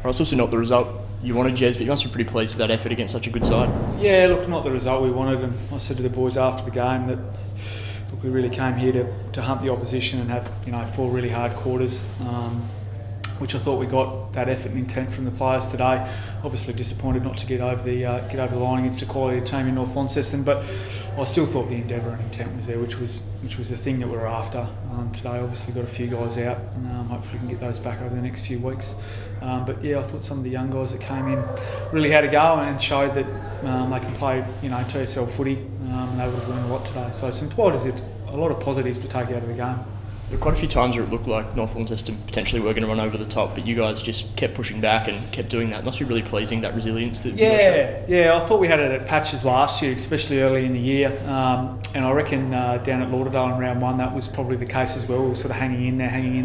It's also not the result you wanted, Jez, but you must be pretty pleased with that effort against such a good side. Yeah, look, not the result we wanted, and I said to the boys after the game that look, we really came here to hunt the opposition and have 4 really hard quarters, which I thought we got that effort and intent from the players today. Obviously disappointed not to get over the line against a quality team in North Launceston, but I still thought the endeavour and intent was there, which was the thing that we were after. Today, obviously got a few guys out, and hopefully we can get those back over the next few weeks. But yeah, I thought some of the young guys that came in really had a go and showed that they can play, TSL footy, and they would have learned a lot today. So a lot of positives to take out of the game. There were quite a few times where it looked like North Launceston potentially were going to run over the top, but you guys just kept pushing back and kept doing that. It must be really pleasing, that resilience that you guys showed. Yeah, I thought we had it at patches last year, especially early in the year. And I reckon down at Lauderdale in round 1, that was probably the case as well. We were sort of hanging in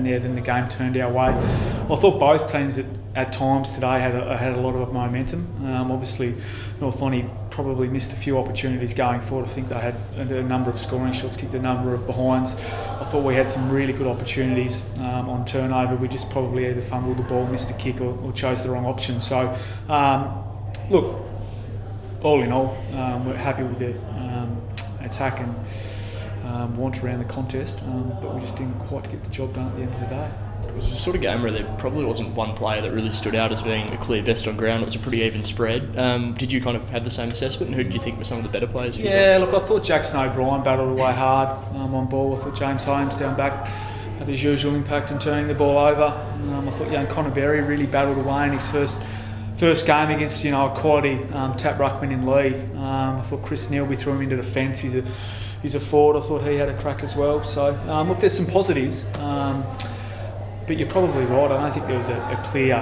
there, then the game turned our way. I thought both teams at times today had a lot of momentum. Obviously, North Lonnie probably missed a few opportunities going forward. I think they had a number of scoring shots, kicked a number of behinds. I thought we had some really good opportunities on turnover. We just probably either fumbled the ball, missed a kick, or chose the wrong option. So, look, all in all, we're happy with the attack and want around the contest, but we just didn't quite get the job done at the end of the day. It was a sort of game where there probably wasn't one player that really stood out as being the clear best on ground. It was a pretty even spread. Did you kind of have the same assessment, and who did you think were some of the better players for you guys? Look, I thought Jackson O'Brien battled away hard on ball. I thought James Holmes down back had his usual impact in turning the ball over. I thought young Connor Berry really battled away in his first game against a quality tap ruckman in Lee. I thought Chris Neal, we threw him into the fence. He's a forward. I thought he had a crack as well. So look, there's some positives. But you're probably right. I don't think there was a clear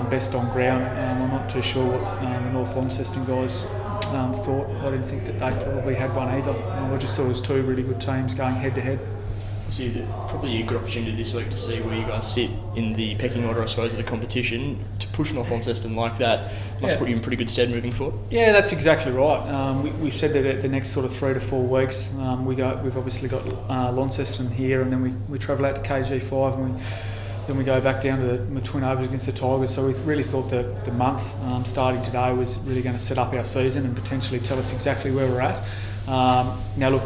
best on ground. I'm not too sure what the North Launceston guys thought. I didn't think that they probably had one either. I just thought it was 2 really good teams going head to head. So probably a good opportunity this week to see where you guys sit in the pecking order, I suppose, of the competition. To push North Launceston like that must put you in pretty good stead moving forward. Yeah, that's exactly right. We said that at the next sort of 3 to 4 weeks, we've obviously got Launceston here, and then we travel out to KG5, and then we go back down to the twin overs against the Tigers. So we really thought that the month starting today was really going to set up our season and potentially tell us exactly where we're at. Now look,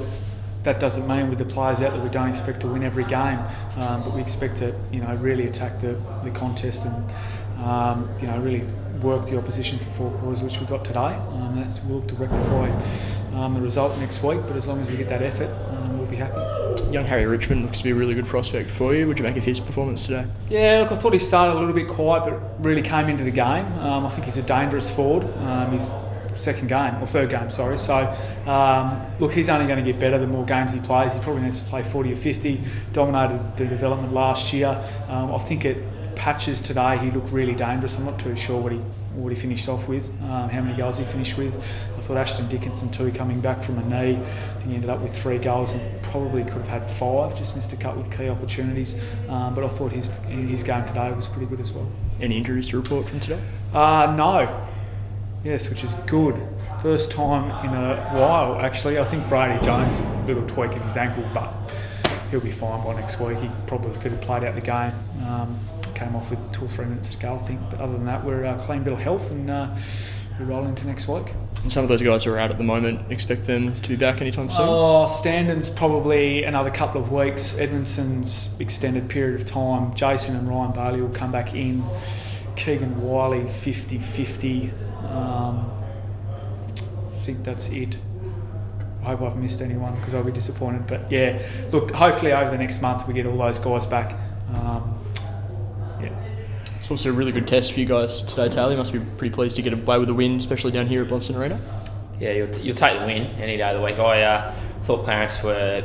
that doesn't mean with the players out that we don't expect to win every game, but we expect to really attack the contest and really work the opposition for 4 quarters, which we got today. We'll look to rectify the result next week, but as long as we get that effort, we'll be happy. Young Harry Richmond looks to be a really good prospect for you. What did you make of his performance today? Yeah, look, I thought he started a little bit quiet, but really came into the game. I think he's a dangerous forward. His third game, sorry. So, look, he's only going to get better the more games he plays. He probably needs to play 40 or 50. Dominated the development last year. I think at patches today he looked really dangerous. I'm not too sure what he finished off with, how many goals he finished with. I thought Ashton Dickinson too, coming back from a knee. I think he ended up with 3 goals and probably could have had 5, just missed a couple of key opportunities. But I thought his game today was pretty good as well. Any injuries to report from today? No. Yes, which is good. First time in a while, actually. I think Brady Jones, little tweak in his ankle, but he'll be fine by next week. He probably could have played out the game. Came off with 2 or 3 minutes to go, I think. But other than that, we're a clean bill of health, and we roll into next week. And some of those guys who are out at the moment, expect them to be back anytime soon? Standon's probably another couple of weeks. Edmondson's extended period of time. Jason and Ryan Bailey will come back in. Keegan Wiley, 50-50. I think that's it. I hope I've missed anyone because I'll be disappointed. But yeah, look, hopefully over the next month we get all those guys back. It's also a really good test for you guys today, Taylor. You must be pretty pleased to get away with the win, especially down here at Blundstone Arena. Yeah, you'll take the win any day of the week. I thought Clarence were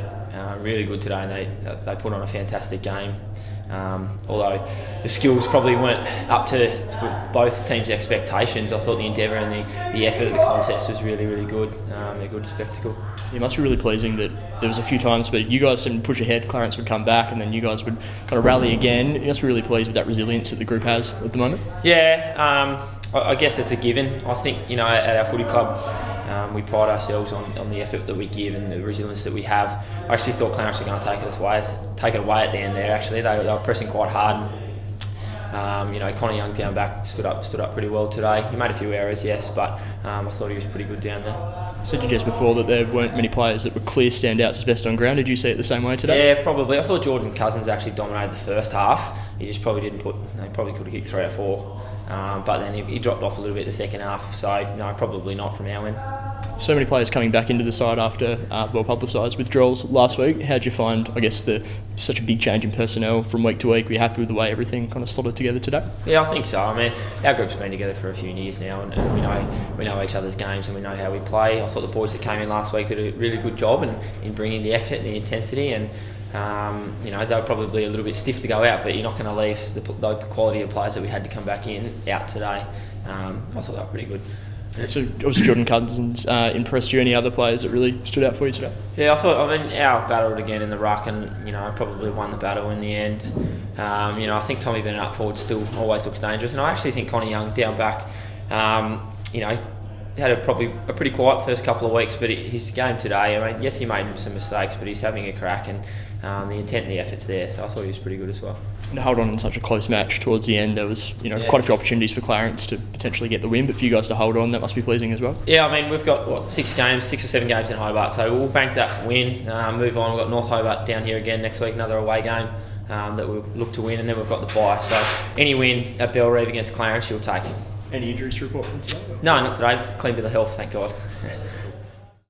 really good today, and they put on a fantastic game. Although the skills probably weren't up to both teams' expectations, I thought the endeavour and the effort of the contest was really, really good. A good spectacle. It must be really pleasing that there was a few times where you guys didn't push ahead, Clarence would come back, and then you guys would kind of rally again. You must be really pleased with that resilience that the group has at the moment. Yeah, I guess it's a given. I think, at our footy club, we pride ourselves on the effort that we give and the resilience that we have. I actually thought Clarence were going to take it away at the end there. Actually, they were pressing quite hard. Connie Young down back stood up pretty well today. He made a few errors, yes, but I thought he was pretty good down there. Said you just before that there weren't many players that were clear standouts as best on ground. Did you see it the same way today? Yeah, probably. I thought Jordan Cousins actually dominated the first half. He just probably didn't put. He probably could have kicked 3 or 4, but then he dropped off a little bit the second half. So no, probably not from our end. So many players coming back into the side after well publicised withdrawals last week. How did you find, I guess, such a big change in personnel from week to week? Were you happy with the way everything kind of slotted together today? Yeah, I think so. I mean, our group's been together for a few years now, and we know each other's games and we know how we play. I thought the boys that came in last week did a really good job in bringing the effort and the intensity, and they were probably a little bit stiff to go out, but you're not going to leave the quality of players that we had to come back in out today. I thought they were pretty good. So obviously Jordan Cousins impressed you. Any other players that really stood out for you today? Yeah, our battled again in the ruck, and probably won the battle in the end. I think Tommy Bennett up forward still always looks dangerous, and I actually think Connie Young down back, had probably a pretty quiet first couple of weeks, but his game today, I mean, yes, he made some mistakes, but he's having a crack, and the intent and the effort's there, so I thought he was pretty good as well. And to hold on in such a close match towards the end, there was quite a few opportunities for Clarence to potentially get the win, but for you guys to hold on, that must be pleasing as well. Yeah, I mean, we've got 6 or 7 games in Hobart, so we'll bank that win, move on. We've got North Hobart down here again next week, another away game that we'll look to win, and then we've got the bye, so any win at Bellerive against Clarence you'll take. Any injuries to report from today? No, not today. Clean bill of health, thank God.